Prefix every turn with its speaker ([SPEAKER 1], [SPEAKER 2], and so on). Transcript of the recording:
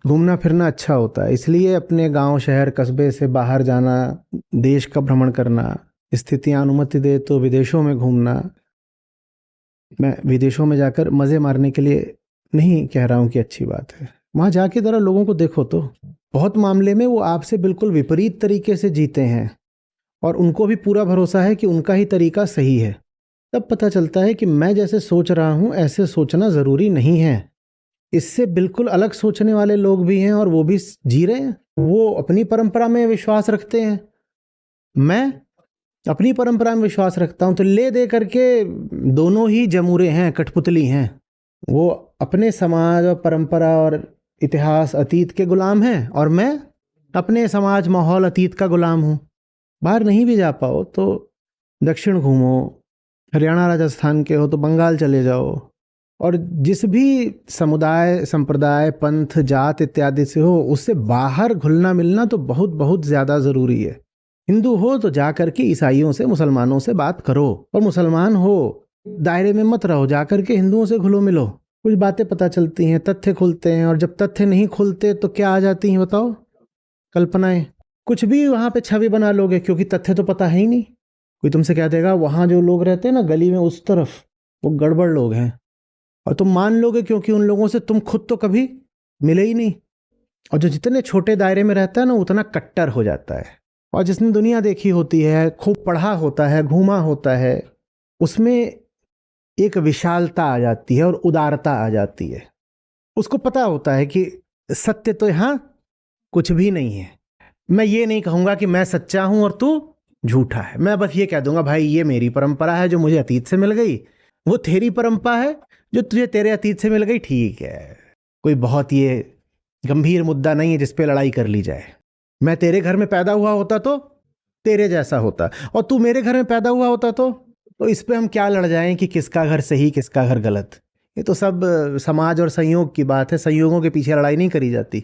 [SPEAKER 1] घूमना फिरना अच्छा होता है, इसलिए अपने गांव शहर कस्बे से बाहर जाना, देश का भ्रमण करना, स्थितियां अनुमति दे तो विदेशों में घूमना। मैं विदेशों में जाकर मज़े मारने के लिए नहीं कह रहा हूँ कि अच्छी बात है, वहाँ जाके ज़रा लोगों को देखो तो बहुत मामले में वो आपसे बिल्कुल विपरीत तरीके से जीते हैं और उनको भी पूरा भरोसा है कि उनका ही तरीका सही है। तब पता चलता है कि मैं जैसे सोच रहा हूँ ऐसे सोचना ज़रूरी नहीं है। इससे बिल्कुल अलग सोचने वाले लोग भी हैं और वो भी जी रहे हैं, वो अपनी परंपरा में विश्वास रखते हैं, मैं अपनी परंपरा में विश्वास रखता हूँ। तो ले दे करके दोनों ही जमूरे हैं, कठपुतली हैं। वो अपने समाज और परंपरा और इतिहास अतीत के गुलाम हैं और मैं अपने समाज माहौल अतीत का गुलाम हूँ। बाहर नहीं भी जा पाओ तो दक्षिण घूमो, हरियाणा राजस्थान के हो तो बंगाल चले जाओ, और जिस भी समुदाय संप्रदाय पंथ जात इत्यादि से हो उससे बाहर घुलना मिलना तो बहुत बहुत ज़्यादा ज़रूरी है। हिंदू हो तो जा करके ईसाइयों से मुसलमानों से बात करो, और मुसलमान हो दायरे में मत रहो, जा करके हिंदुओं से घुलो मिलो, कुछ बातें पता चलती हैं, तथ्य खुलते हैं। और जब तथ्य नहीं खुलते तो क्या आ जाती हैं बताओ? कल्पनाएं। कुछ भी वहाँ पे छवि बना लोगे क्योंकि तथ्य तो पता है ही नहीं। कोई तुमसे कह देगा वहाँ जो लोग रहते हैं ना गली में उस तरफ, वो गड़बड़ लोग हैं, और तुम मान लोगे क्योंकि उन लोगों से तुम खुद तो कभी मिले ही नहीं। और जो जितने छोटे दायरे में रहता है ना उतना कट्टर हो जाता है। और जिसने दुनिया देखी होती है, खूब पढ़ा होता है, घूमा होता है, उसमें एक विशालता आ जाती है और उदारता आ जाती है। उसको पता होता है कि सत्य तो यहाँ कुछ भी नहीं है। मैं ये नहीं कहूँगा कि मैं सच्चा हूँ और तू झूठा है, मैं बस ये कह दूंगा भाई ये मेरी परंपरा है जो मुझे अतीत से मिल गई, वो तेरी परंपरा है जो तुझे तेरे अतीत से मिल गई, ठीक है। कोई बहुत ये गंभीर मुद्दा नहीं है जिस पे लड़ाई कर ली जाए। मैं तेरे घर में पैदा हुआ होता तो तेरे जैसा होता, और तू मेरे घर में पैदा हुआ होता तो इस पे हम क्या लड़ जाएं कि किसका घर सही किसका घर गलत। ये तो सब समाज और संयोग की बात है, संयोगों के पीछे लड़ाई नहीं करी जाती।